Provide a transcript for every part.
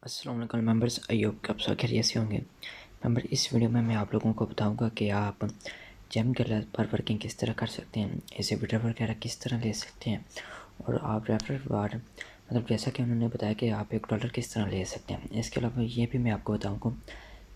अस्सलाम वालेकुम मेंबर्स, अय्यूब कब सब खैरियत से होंगे। मेंबर, इस वीडियो में मैं आप लोगों को बताऊंगा कि आप जेम कलर पर वर्किंग किस तरह कर सकते हैं, ऐसे विड्रॉ वगैरह किस तरह ले सकते हैं और आप रेफरल रिवार्ड मतलब जैसा कि उन्होंने बताया कि आप $1 किस तरह ले सकते हैं। इसके अलावा ये भी मैं आपको बताऊँगा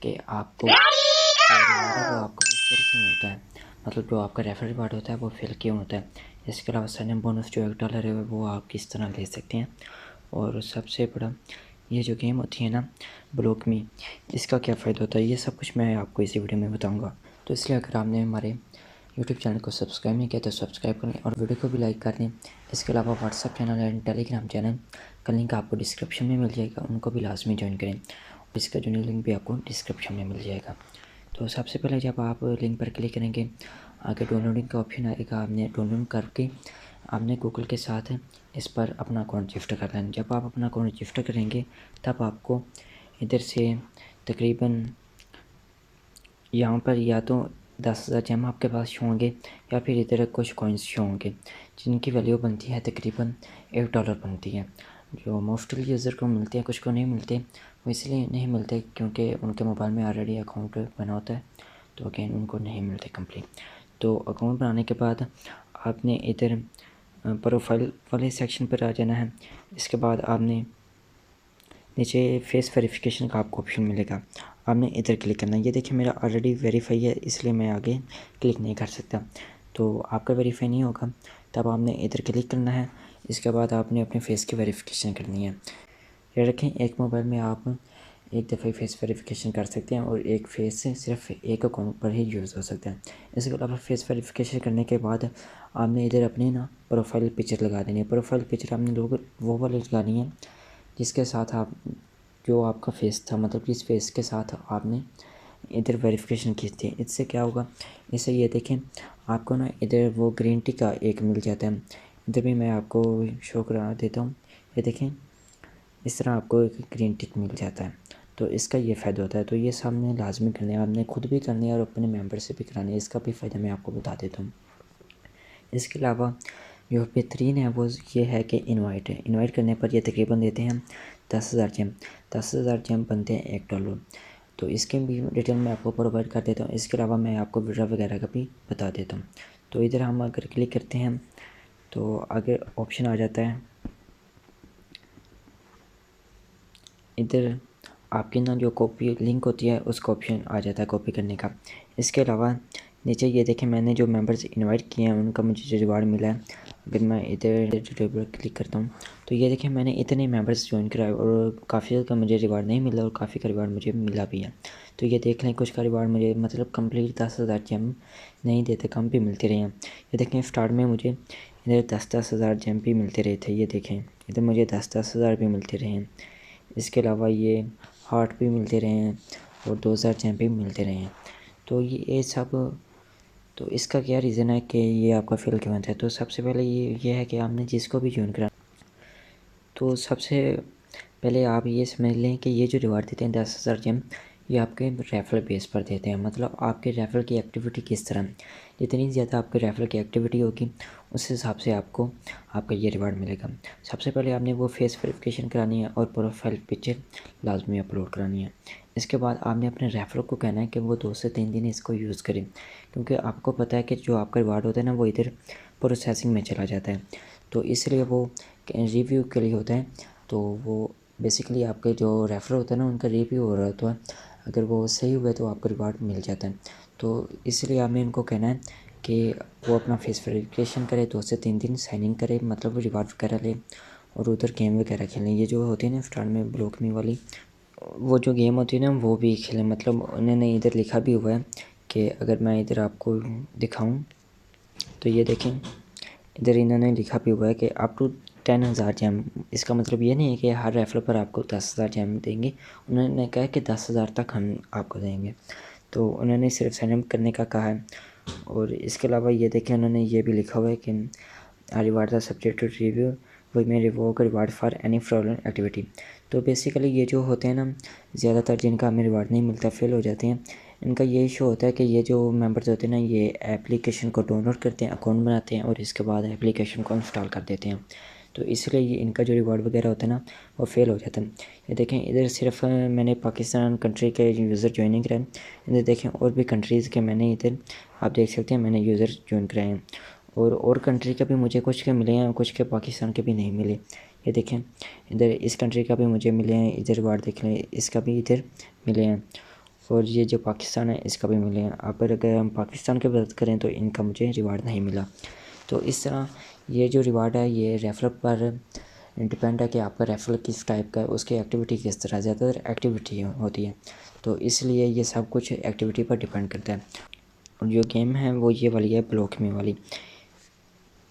कि आपको जो रिवार्ड है वो आपको फिल क्यों होता है, मतलब जो आपका रेफरल रिवार्ड होता है वो फिल क्यों होता है। इसके अलावा साइन इन बोनस जो $1 है वो आप किस तरह ले सकते हैं। और सबसे बड़ा ये जो गेम होती है ना ब्लॉक मी, इसका क्या फ़ायदा होता है, ये सब कुछ मैं आपको इसी वीडियो में बताऊंगा। तो इसलिए अगर आपने हमारे यूट्यूब चैनल को सब्सक्राइब नहीं किया तो सब्सक्राइब करें और वीडियो को भी लाइक कर दें। इसके अलावा WhatsApp channel and Telegram channel का लिंक आपको डिस्क्रिप्शन में मिल जाएगा, उनको भी लाजमी ज्वाइन करें और इसका जो लिंक भी आपको डिस्क्रिप्शन में मिल जाएगा। तो सबसे पहले जब आप लिंक पर क्लिक करेंगे आगे डाउनलोडिंग का ऑप्शन आएगा, आपने डाउनलोड करके आपने गूगल के साथ इस पर अपना अकाउंट रजिस्टर करना है। जब आप अपना अकाउंट रजिस्टर करेंगे तब आपको इधर से तकरीबन यहाँ पर या तो 10,000 जेम आपके पास शो होंगे या फिर इधर कुछ कॉइन्स शो होंगे जिनकी वैल्यू बनती है तकरीबन $1 बनती है। जो मोस्टली यूज़र को मिलते हैं, कुछ को नहीं मिलते। वो इसलिए नहीं मिलते क्योंकि उनके मोबाइल में ऑलरेडी अकाउंट बना होता है, तो अगेन उनको नहीं मिलते कंप्लीट। तो अकाउंट बनाने के बाद आपने इधर प्रोफाइल वाले सेक्शन पर आ जाना है। इसके बाद आपने नीचे फेस वेरिफिकेशन का आपको ऑप्शन मिलेगा, आपने इधर क्लिक करना है। ये देखिए मेरा ऑलरेडी वेरीफाई है इसलिए मैं आगे क्लिक नहीं कर सकता। तो आपका वेरीफाई नहीं होगा तब आपने इधर क्लिक करना है। इसके बाद आपने अपने फेस की वेरिफिकेशन करनी है। ये रखें, एक मोबाइल में आप एक दफ़े फेस वेरिफिकेशन कर सकते हैं और एक फेस से सिर्फ एक अकाउंट पर ही यूज़ हो सकता है। इसके अलावा फेस वेरिफिकेशन करने के बाद आपने इधर अपनी ना प्रोफाइल पिक्चर लगा देनी है। प्रोफाइल पिक्चर आपने लोग वो वाली लगानी है जिसके साथ आप जो आपका फेस था, मतलब किस फेस के साथ आपने इधर वेरिफिकेशन की थी। इससे क्या होगा, इससे ये देखें आपको ना इधर वो ग्रीन टिक का एक मिल जाता है। इधर भी मैं आपको शो करा देता हूँ। ये देखें इस तरह आपको एक ग्रीन टिक मिल जाता है, तो इसका ये फ़ायदा होता है। तो ये सब ने लाजमी करने हैं, आपने खुद भी करने हैं और अपने मेंबर से भी कराने हैं। इसका भी फ़ायदा मैं आपको बता देता हूँ। इसके अलावा जो बेहतरीन है वो ये है कि इनवाइट है। इनवाइट करने पर ये तकरीबन देते हैं 10,000 जेम। 10,000 जेम बनते हैं $1। तो इसके भी डिटेल मैं आपको प्रोवाइड कर देता हूँ। इसके अलावा मैं आपको विड्रॉ वगैरह का भी बता देता हूँ। तो इधर हम अगर क्लिक करते हैं तो आगे ऑप्शन आ जाता है, इधर आपकी ना जो कॉपी लिंक होती है उसका ऑप्शन आ जाता है कॉपी करने का। इसके अलावा नीचे ये देखें मैंने जो मेंबर्स इनवाइट किए हैं उनका मुझे जो रिवार्ड मिला है। अगर मैं इधर डिटेल पर क्लिक करता हूँ तो ये देखें मैंने इतने मेंबर्स ज्वाइन कराए और काफ़ी का मुझे रिवार्ड नहीं मिला और काफ़ी का रिवार्ड मुझे मिला भी है। तो ये देख लें कुछ का रिवार्ड मुझे मतलब कंप्लीट 10,000 जेम नहीं देते, कम भी मिलते रहे हैं। ये देखें स्टार्ट में मुझे इधर 10,000 जेम भी मिलते रहे थे। ये देखें इधर मुझे 10,000 भी मिलते रहे हैं। इसके अलावा ये हार्ट भी मिलते रहे हैं और 2,000 जेम भी मिलते रहे हैं। तो ये सब, तो इसका क्या रीज़न है कि ये आपका फेल क्यों होता है। तो सबसे पहले ये है कि आपने जिसको भी ज्वाइन करा, तो सबसे पहले आप ये समझ लें कि ये जो रिवार्ड देते हैं 10,000 जेम, ये आपके रेफरल बेस पर देते हैं। मतलब आपके रेफरल की एक्टिविटी किस तरह, जितनी ज़्यादा आपके रेफरल की एक्टिविटी होगी उस हिसाब से आपको आपका ये रिवार्ड मिलेगा। सबसे पहले आपने वो फेस वेरिफिकेशन करानी है और प्रोफाइल पिक्चर लाजमी अपलोड करानी है। इसके बाद आपने अपने रेफरल को कहना है कि वो 2 से 3 दिन इसको यूज़ करें, क्योंकि आपको पता है कि जो आपका रिवार्ड होता है ना वो इधर प्रोसेसिंग में चला जाता है। तो इसलिए वो रिव्यू के लिए होता है। तो वो बेसिकली आपके जो रेफर होता है ना उनका रिव्यू हो रहा होता है, अगर वो सही हुआ तो आपको रिवार्ड मिल जाता है। तो इसलिए आपने इनको कहना है कि वो अपना फेस वेरिफिकेशन करे, 2 से 3 दिन साइन इन करे, मतलब वो रिवार्ड वगैरह ले और उधर गेम वगैरह खेलें। ये जो होती है ना स्टार्ट में ब्लॉक मी वाली वो जो गेम होती है ना वो भी खेलें। मतलब उन्होंने इधर लिखा भी हुआ है कि अगर मैं इधर आपको दिखाऊँ तो ये देखें इधर इन्होंने लिखा भी हुआ है कि अप टू 10,000 जेम। इसका मतलब ये नहीं है कि हर रेफर पर आपको 10,000 जेम देंगे, उन्होंने कहा है कि 10,000 तक हम आपको देंगे। तो उन्होंने सिर्फ साइन अप करने का कहा है। और इसके अलावा ये देखें उन्होंने ये भी लिखा हुआ है कि reward the subject to review we may revoke reward for any fraudulent activity. तो बेसिकली ये जो होते हैं ना ज़्यादातर जिनका हमें रिवार्ड नहीं मिलता, फेल हो जाते हैं, इनका ये इशू होता है कि ये जो मेंबर्स होते हैं ना ये एप्लीकेशन को डाउनलोड करते हैं, अकाउंट बनाते हैं और इसके बाद एप्लीकेशन को इंस्टॉल कर देते हैं। तो इसलिए ये इनका जो रिवॉर्ड वगैरह होता है ना वो फेल हो जाता है। ये देखें इधर सिर्फ मैंने पाकिस्तान कंट्री के यूज़र ज्वाइनिंग कराए, इधर देखें और भी कंट्रीज़ के मैंने इधर आप देख सकते हैं मैंने यूज़र ज्वाइन कराए हैं, और कंट्री के भी मुझे कुछ के मिले हैं, कुछ के पाकिस्तान के भी नहीं मिले। ये देखें इधर इस कंट्री का भी मुझे मिले हैं, इधर रिवार्ड देख लें, इसका भी इधर मिले हैं, और ये जो पाकिस्तान है इसका भी मिले हैं। अगर हम पाकिस्तान की बात करें तो इनका मुझे रिवार्ड नहीं मिला। तो इस तरह ये जो रिवार्ड है ये रेफरल पर डिपेंड है कि आपका रेफरल किस टाइप का है, उसकी एक्टिविटी किस तरह, ज़्यादातर एक्टिविटी होती है, तो इसलिए ये सब कुछ एक्टिविटी पर डिपेंड करता है। और जो गेम है वो ये वाली है ब्लॉक मी वाली।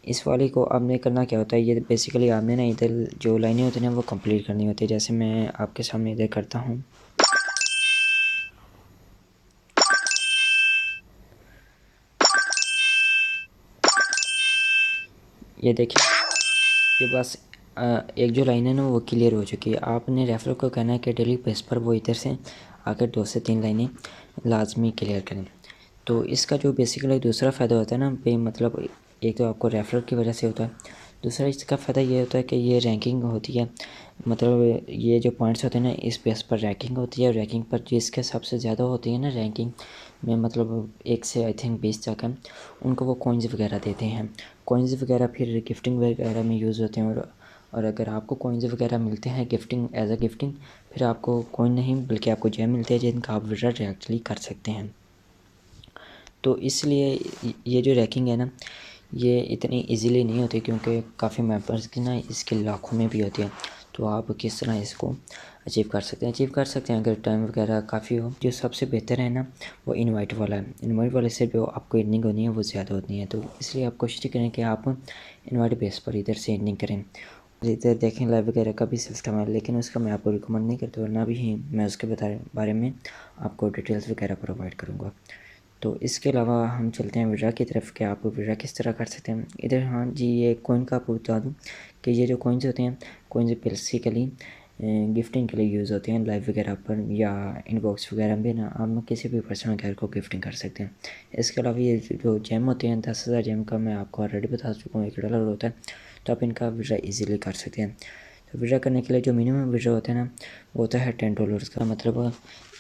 इस वाली को आपने करना क्या होता है, ये बेसिकली आपने ना इधर जो लाइनें होती हैं ना वो कंप्लीट करनी होती है। जैसे मैं आपके सामने इधर करता हूँ, ये देखिए ये बस एक जो लाइन है ना वो क्लियर हो चुकी है। आपने रेफर को कहना है कि डेली बेस पर वो इधर से आकर 2 से 3 लाइनें लाजमी क्लियर करें। तो इसका जो बेसिकली दूसरा फ़ायदा होता है ना पे, मतलब एक तो आपको रेफरल की वजह से होता है, दूसरा इसका फ़ायदा ये होता है कि ये रैंकिंग होती है, मतलब ये जो पॉइंट्स होते हैं ना इस बेस पर रैंकिंग होती है। रैंकिंग पर जिसके सबसे ज़्यादा होती है ना रैंकिंग में, मतलब 1 से आई थिंक 20 तक है, उनको वो कॉइन्स वगैरह देते हैं। कॉइन्स वगैरह फिर गिफ्टिंग वगैरह में यूज़ होते हैं, और अगर आपको कॉइन्स वगैरह मिलते हैं गिफ्टिंग एज अ गिफ्टिंग, फिर आपको कॉइन नहीं बल्कि आपको जेम मिलते हैं जिनका आप विड्रॉ डायरेक्टली कर सकते हैं। तो इसलिए ये जो रैंकिंग है ना ये इतनी इजीली नहीं होती, क्योंकि काफ़ी मेंबर्स की ना इसके लाखों में भी होती है। तो आप किस तरह इसको अचीव कर सकते हैं, अगर टाइम वगैरह काफ़ी हो। जो सबसे बेहतर है ना वो इनवाइट वाला है। इनवाइट वाले से जो आपको अर्निंग होनी है वो ज़्यादा होती है, तो इसलिए आप कोशिश करें कि आप इनवाइट बेस पर इधर से अर्निंग करें। इधर देखें लाइव वगैरह का भी सिस्टम है, लेकिन उसका मैं आपको रिकमेंड नहीं करता, और ना भी मैं उसके बारे में आपको डिटेल्स वगैरह प्रोवाइड करूँगा। तो इसके अलावा हम चलते हैं विड्रॉ की तरफ कि आप विड्रॉ किस तरह कर सकते हैं। इधर हाँ जी ये कॉइन का आपको बता दूँ कि ये जो कॉइन्स होते हैं कॉइन्स बेसिकली गिफ्टिंग के लिए यूज़ होते हैं लाइव वगैरह पर, या इनबॉक्स वगैरह में ना आप किसी भी पर्सन वगैरह को गिफ्टिंग कर सकते हैं। इसके अलावा ये जो जेम होते हैं 10,000 जेम का मैं आपको ऑलरेडी बता चुका हूँ, $1 होता है, तो आप इनका विड्रॉ ईज़िली कर सकते हैं। तो विड्रॉ करने के लिए जो मिनिमम विड्रॉ होता है ना वो होता है $10 का, मतलब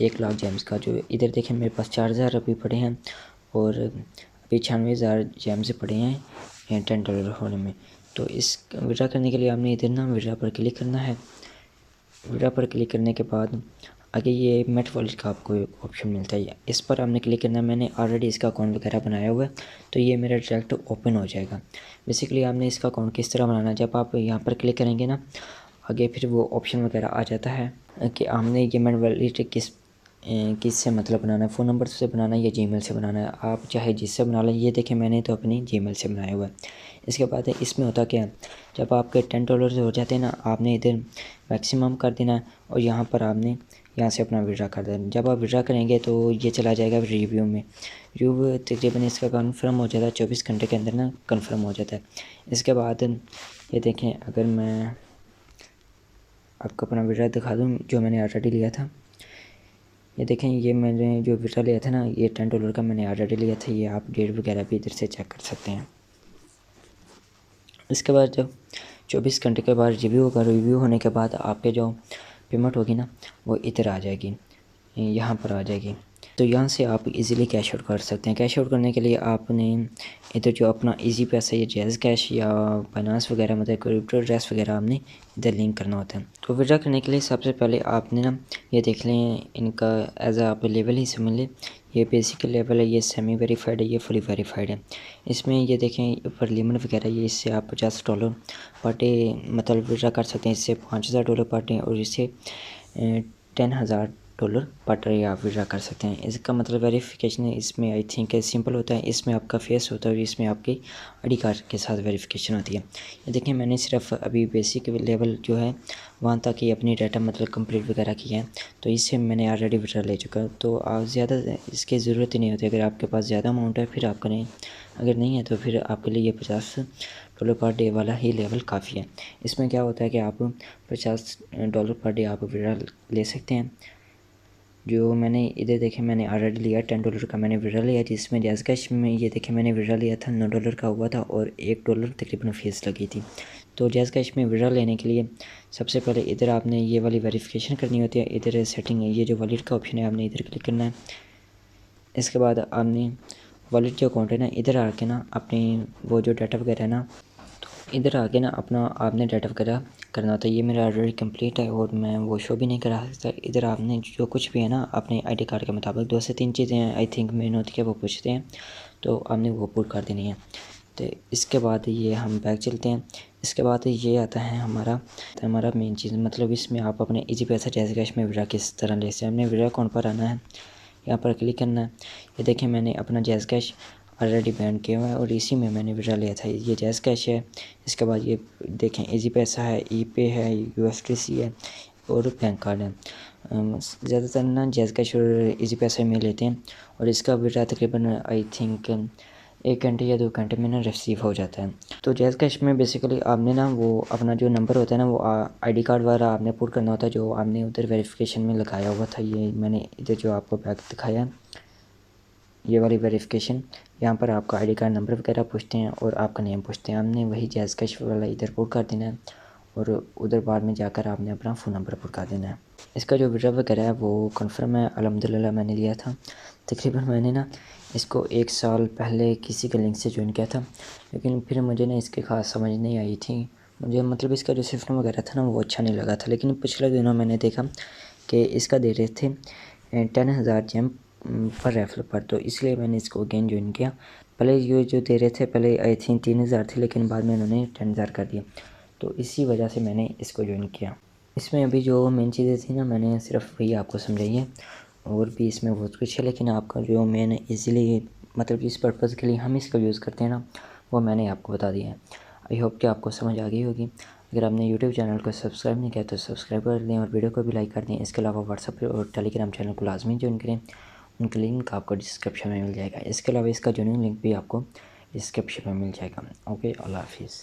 1,00,000 जेम्स का। जो इधर देखें मेरे पास 4,000 अभी पड़े हैं, और अभी 96,000 जेम्स पड़े हैं $10 होने में। तो इस विड्रॉ करने के लिए आपने इधर ना विड्रॉ पर क्लिक करना है। विड्रॉ पर क्लिक करने के बाद आगे ये मेट वॉलेट का आपको एक ऑप्शन मिलता है, इस पर आपने क्लिक करना है। मैंने ऑलरेडी इसका अकाउंट वगैरह बनाया हुआ है, तो ये मेरा डायरेक्ट ओपन हो जाएगा। बेसिकली आपने इसका अकाउंट किस तरह बनाना है, जब आप यहाँ पर क्लिक करेंगे ना आगे फिर वो ऑप्शन वगैरह आ जाता है कि हमने ये मेट वॉलेट किस से मतलब बनाना है, फ़ोन नंबर से बनाना है या जीमेल से बनाना है, आप चाहे जिससे बना लें। ये देखें मैंने तो अपनी जीमेल से बनाया हुआ है। इसके बाद इसमें होता क्या है, जब आपके $10 हो जाते हैं ना आपने इधर मैक्सिमम कर देना है, और यहाँ पर आपने यहाँ से अपना विड्रॉ कर देना। जब आप विड्रॉ करेंगे तो ये चला जाएगा रिव्यू में। रिव्यू तकरीबन इसका कन्फर्म हो जाता है 24 घंटे के अंदर ना कन्फर्म हो जाता है। इसके बाद ये देखें अगर मैं आपको अपना विड्रॉ दिखा दूँ जो मैंने ऑलरेडी लिया था, ये देखें ये मैंने जो विड्रॉ लिया था ना ये $10 का मैंने ऑलरेडी लिया था। ये आप डेट वगैरह भी इधर से चेक कर सकते हैं। इसके बाद जब 24 घंटे के बाद रिव्यू होगा, रिव्यू होने के बाद आपके जो पेमेंट होगी ना वो इधर आ जाएगी, यहाँ पर आ जाएगी। तो यहाँ से आप इजीली कैश आउट कर सकते हैं। कैश आउट करने के लिए आपने इधर जो अपना इजी पैसा या जैज़ कैश या फाइनेंस वगैरह मतलब क्रिप्टो एड्रेस वगैरह आपने इधर लिंक करना होता है। तो विड्रॉ करने के लिए सबसे पहले आपने ना ये देख लें इनका एज आप लेवल ही समझ लें। ये बेसिक लेवल है, ये सेमी वेरीफाइड है, ये फुली वेरीफाइड है। इसमें ये देखें ऊपर लिमिट वगैरह ये इससे आप $50 पर डे मतलब विड्रॉ कर सकते हैं, इससे $5,000 पर डे, और इससे $10,000 पर डे आप विड्रॉ कर सकते हैं। इसका मतलब वेरिफिकेशन इसमें आई थिंक सिंपल होता है। इसमें आपका फेस होता है और इसमें आपकी आईडी कार्ड के साथ वेरिफिकेशन होती है। ये देखिए मैंने सिर्फ अभी बेसिक लेवल जो है वहाँ तक ही अपनी डाटा मतलब कंप्लीट वगैरह किया है, तो इससे मैंने ऑलरेडी विड्रॉ ले चुका। तो आप ज़्यादा इसकी ज़रूरत ही नहीं होती। अगर आपके पास ज़्यादा अमाउंट है फिर आप करें, अगर नहीं है तो फिर आपके लिए ये $50 पर डे वाला ही लेवल काफ़ी है। इसमें क्या होता है कि आप $50 पर डे आप विड्रॉ ले सकते हैं। जो मैंने इधर देखे मैंने ऑलरेडी लिया $10 का मैंने विड्रॉ लिया, जिसमें जैज़ कैश में ये देखे मैंने विड्रॉ लिया था $9 का हुआ था, और $1 तकरीबन फ़ीस लगी थी। तो जैज़ कैश में विड्रॉ लेने के लिए सबसे पहले इधर आपने ये वाली वेरिफिकेशन करनी होती है। इधर सेटिंग है, ये जो वॉलेट का ऑप्शन है आपने इधर क्लिक करना है। इसके बाद आपने वॉलेट जो अकाउंट है ना, इधर आके ना अपनी वो जो डाटा वगैरह है ना, तो इधर आके ना अपना आपने डाटा वगैरह करना होता है। ये मेरा ऑलरेडी कंप्लीट है और मैं वो शो भी नहीं करा सकता। इधर आपने जो कुछ भी है ना अपने आईडी कार्ड के मुताबिक 2 से 3 चीज़ें आई थिंक मेन होती है, वो पूछते हैं, तो आपने वो पुट कर देनी है। तो इसके बाद ये हम बैक चलते हैं। इसके बाद ये आता है हमारा मेन चीज़, मतलब इसमें आप अपने इजी पैसा जैज़ कैश में विड्रॉ किस तरह ले सकते हैं। हमने विड्रॉ अकाउंट पर आना है, यहाँ पर क्लिक करना है। ये देखें मैंने अपना जैज़ कैश ऑलरेडी बैंड किया हुआ है और इसी में मैंने विड्रॉ लिया था। ये जैज़ कैश है। इसके बाद ये देखें इजी पैसा है, ई पे है, USDC है और बैंक कार्ड है। ज़्यादातर ना जैज़ कैश और इजी पैसे में लेते हैं और इसका विड्रॉ तकरीबन आई थिंक 1 घंटे या 2 घंटे में ना रिसीव हो जाता है। तो जैज़ कैश में बेसिकली आपने ना वो अपना जो नंबर होता है ना, वो आईडी कार्ड वाला आपने पुट करना होता है, जो आपने उधर वेरिफिकेशन में लगाया हुआ था। ये मैंने इधर जो आपको बैक दिखाया, ये वाली वेरिफिकेशन, यहाँ पर आपका आईडी कार्ड नंबर वगैरह पूछते हैं और आपका नेम पूछते हैं। आपने वही जैज़ कैश वाला इधर पुट कर देना है और उधर बाद में जाकर आपने अपना फ़ोन नंबर पुट कर देना है। इसका जो विड्रॉ वगैरह है वो कन्फर्म है, अल्हम्दुलिल्लाह मैंने लिया था। तकरीबन मैंने ना इसको 1 साल पहले किसी के लिंक से ज्वाइन किया था, लेकिन फिर मुझे ना इसकी ख़ास समझ नहीं आई थी। मुझे मतलब इसका जो सिस्टम वगैरह था ना वो अच्छा नहीं लगा था। लेकिन पिछले दिनों मैंने देखा कि इसका दे रहे थे 10,000 जेम पर रेफर पर, तो इसलिए मैंने इसको अगेन ज्वाइन किया। पहले ये जो दे रहे थे पहले आई थिंक 3,000 थे, लेकिन बाद में उन्होंने 10,000 कर दिया, तो इसी वजह से मैंने इसको ज्वाइन किया। इसमें अभी जो मेन चीज़ें थी ना मैंने सिर्फ वही आपको समझाई है, और भी इसमें बहुत कुछ है, लेकिन आपका जो मेन इजीली मतलब जिस पर्पज़ के लिए हम इसका यूज़ करते हैं ना वो मैंने आपको बता दिया है। आई होप कि आपको समझ आ गई होगी। अगर आपने यूट्यूब चैनल को सब्सक्राइब नहीं किया तो सब्सक्राइब कर दें और वीडियो को भी लाइक कर दें। इसके अलावा व्हाट्सएप और टेलीग्राम चैनल को लाजमी ज्वाइन करें, उनका लिंक आपको डिस्क्रिप्शन में मिल जाएगा। इसके अलावा इसका ज्वाइनिंग लिंक भी आपको डिस्क्रिप्शन में मिल जाएगा। ओके, अल्लाह हाफिज़।